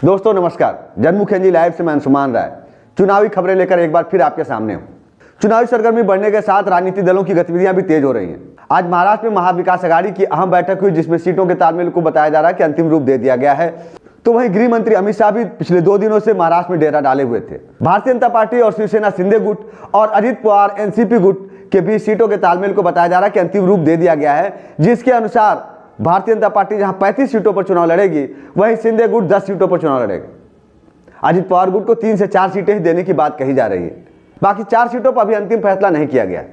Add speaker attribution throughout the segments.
Speaker 1: दोस्तों नमस्कार, जनमुख NG live से मैं अंशुमान राय चुनावी खबरें लेकर एक बार फिर आपके सामने हूं। चुनावी सरगर्मी बढ़ने के साथ राजनीतिक दलों की गतिविधियां भी तेज हो रही हैं। आज महाराष्ट्र में महाविकास अघाड़ी की अहम बैठक हुई, जिसमें सीटों के तालमेल को बताया जा रहा है कि अंतिम रूप दे दिया गया है। तो वहीं गृह मंत्री अमित शाह भी पिछले 2 दिनों से महाराष्ट्र में डेरा डाले हुए थे। भारतीय जनता पार्टी और शिवसेना शिंदे गुट और अजित पवार एनसीपी गुट के बीच सीटों के तालमेल को बताया जा रहा है कि अंतिम रूप दे दिया गया है, जिसके अनुसार भारतीय जनता पार्टी जहां 35 सीटों पर चुनाव लड़ेगी, वहीं शिंदे गुट 10 सीटों पर चुनाव लड़ेगा। अजित पवार गुट को 3 से 4 सीटें ही देने की बात कही जा रही है। बाकी 4 सीटों पर अभी अंतिम फैसला नहीं किया गया।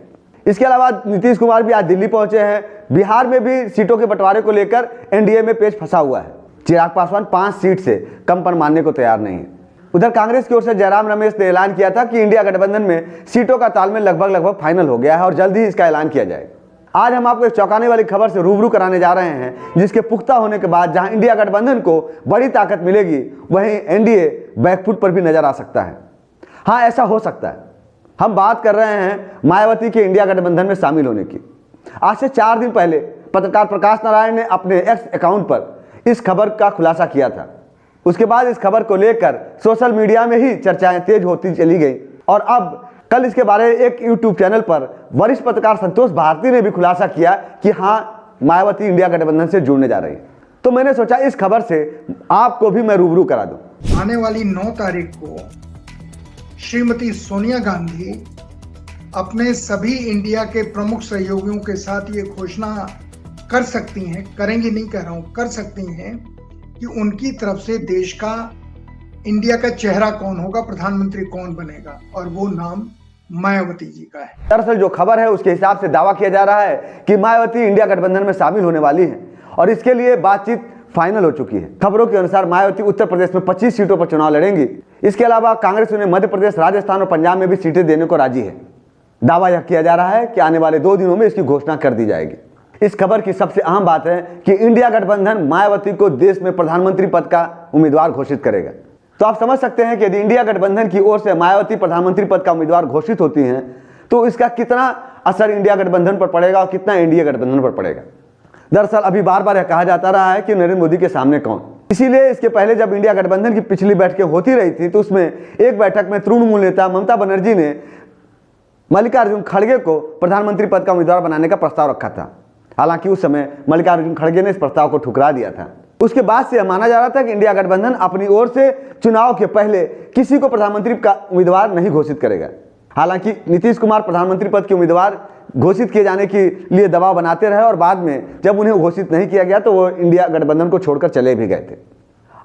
Speaker 1: इसके अलावा नीतीश कुमार भी आज दिल्ली पहुंचे हैं। बिहार में भी सीटों के बंटवारे को लेकर एनडीए में पेच फंसा हुआ है। चिराग पासवान 5 सीट से कम पर मानने को तैयार नहीं है। उधर कांग्रेस की ओर से जयराम रमेश ने ऐलान किया था कि इंडिया गठबंधन में सीटों का तालमेल लगभग फाइनल हो गया है और जल्द ही इसका ऐलान किया जाएगा। आज हम आपको एक चौंकाने वाली खबर से रूबरू कराने जा रहे हैं, जिसके पुख्ता होने के बाद जहां इंडिया गठबंधन को बड़ी ताकत मिलेगी, वहीं एनडीए बैकफुट पर भी नजर आ सकता है। हाँ, ऐसा हो सकता है। हम बात कर रहे हैं मायावती के इंडिया गठबंधन में शामिल होने की। आज से 4 दिन पहले पत्रकार प्रकाश नारायण ने अपने एक्स अकाउंट पर इस खबर का खुलासा किया था। उसके बाद इस खबर को लेकर सोशल मीडिया में ही चर्चाएं तेज होती चली गई और अब कल इसके बारे में एक यूट्यूब चैनल पर वरिष्ठ पत्रकार संतोष भारती ने भी खुलासा किया कि हाँ, मायावती इंडिया गठबंधन से जुड़ने जा रही है। तो मैंने सोचा इस खबर से आपको भी मैं रूबरू करा दूं।
Speaker 2: आने वाली 9 तारीख को श्रीमती सोनिया गांधी अपने सभी इंडिया के प्रमुख सहयोगियों के साथ ये घोषणा कर सकती हैं, करेंगी नहीं कह रहा हूं, कर सकती हैं कि उनकी तरफ से देश का, इंडिया का चेहरा कौन होगा, प्रधानमंत्री कौन बनेगा, और वो नाम मायावती जी का है।
Speaker 1: दरअसल जो खबर है उसके हिसाब से दावा किया जा रहा है कि मायावती इंडिया गठबंधन में शामिल होने वाली है और इसके लिए बातचीत फाइनल हो चुकी है। खबरों के अनुसार मायावती उत्तर प्रदेश में 25 सीटों पर चुनाव लड़ेंगी। इसके अलावा कांग्रेस उन्हें मध्य प्रदेश, राजस्थान और पंजाब में भी सीटें देने को राजी है। दावा यह किया जा रहा है कि आने वाले 2 दिनों में इसकी घोषणा कर दी जाएगी। इस खबर की सबसे अहम बात है कि इंडिया गठबंधन मायावती को देश में प्रधानमंत्री पद का उम्मीदवार घोषित करेगा। तो आप समझ सकते हैं कि यदि इंडिया गठबंधन की ओर से मायावती प्रधानमंत्री पद का उम्मीदवार घोषित होती हैं, तो इसका कितना असर इंडिया गठबंधन पर पड़ेगा और कितना एनडीए गठबंधन पर पड़ेगा। दरअसल अभी बार बार यह कहा जाता रहा है कि नरेंद्र मोदी के सामने कौन। इसीलिए इसके पहले जब इंडिया गठबंधन की पिछली बैठकें होती रही थी, तो उसमें एक बैठक में तृणमूल नेता ममता बनर्जी ने मल्लिकार्जुन खड़गे को प्रधानमंत्री पद का उम्मीदवार बनाने का प्रस्ताव रखा था। हालांकि उस समय मल्लिकार्जुन खड़गे ने इस प्रस्ताव को ठुकरा दिया था। उसके बाद से माना जा रहा था कि इंडिया गठबंधन अपनी ओर से चुनाव के पहले किसी को प्रधानमंत्री का उम्मीदवार नहीं घोषित करेगा। हालांकि नीतीश कुमार प्रधानमंत्री पद के उम्मीदवार घोषित किए जाने के लिए दबाव बनाते रहे और बाद में जब उन्हें घोषित नहीं किया गया तो वो इंडिया गठबंधन को छोड़कर चले भी गए थे।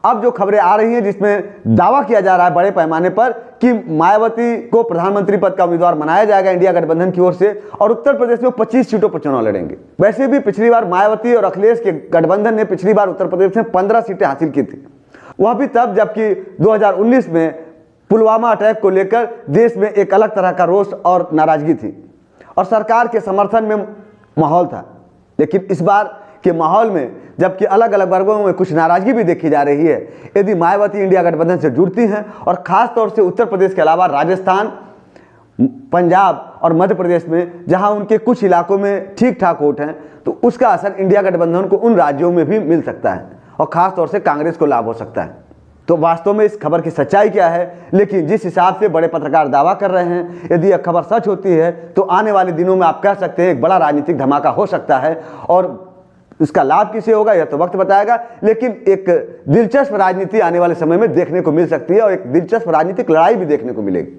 Speaker 1: अब जो खबरें आ रही हैं जिसमें दावा किया जा रहा है बड़े पैमाने पर कि मायावती को प्रधानमंत्री पद का उम्मीदवार बनाया जाएगा इंडिया गठबंधन की ओर से और उत्तर प्रदेश में 25 सीटों पर चुनाव लड़ेंगे। वैसे भी पिछली बार मायावती और अखिलेश के गठबंधन ने पिछली बार उत्तर प्रदेश में 15 सीटें हासिल की थी, वह भी तब जबकि 2019 में पुलवामा अटैक को लेकर देश में एक अलग तरह का रोष और नाराजगी थी और सरकार के समर्थन में माहौल था। लेकिन इस बार के माहौल में जबकि अलग अलग वर्गों में कुछ नाराजगी भी देखी जा रही है, यदि मायावती इंडिया गठबंधन से जुड़ती हैं और खास तौर से उत्तर प्रदेश के अलावा राजस्थान, पंजाब और मध्य प्रदेश में जहां उनके कुछ इलाकों में ठीक ठाक वोट हैं, तो उसका असर इंडिया गठबंधन को उन राज्यों में भी मिल सकता है और खास तौर से कांग्रेस को लाभ हो सकता है। तो वास्तव में इस खबर की सच्चाई क्या है, लेकिन जिस हिसाब से बड़े पत्रकार दावा कर रहे हैं, यदि यह खबर सच होती है तो आने वाले दिनों में आप कह सकते हैं एक बड़ा राजनीतिक धमाका हो सकता है और इसका लाभ किसे होगा यह तो वक्त बताएगा। लेकिन एक दिलचस्प राजनीति आने वाले समय में देखने को मिल सकती है और एक दिलचस्प राजनीतिक लड़ाई भी देखने को मिलेगी।